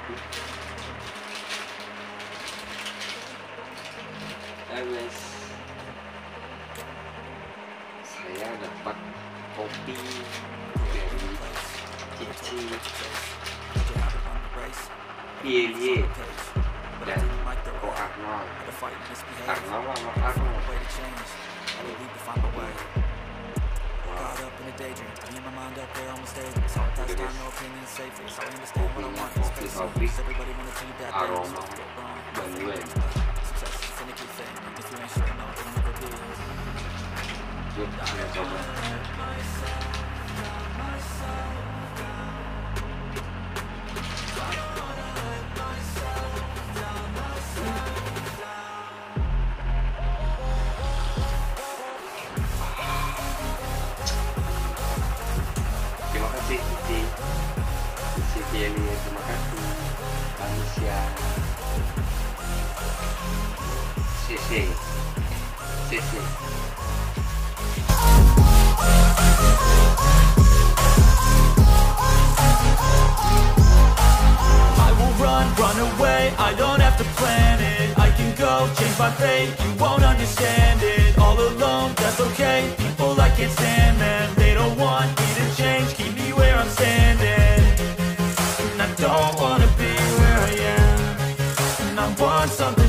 Guys, saya dapat kopi dari cici, piye dan koko arnol. Arnol sama arnol. Kopi aroma Bandung. Yuk kita coba. Terima kasih cici Kelly, terima kasih manusia sese. I will run away, I don't have to plan it. I can go, change my fate, you won't understand it. All alone, that's okay, people I can't stand them. They don't want me to change, keep me where I'm standing. And I don't wanna be where I am, and I want something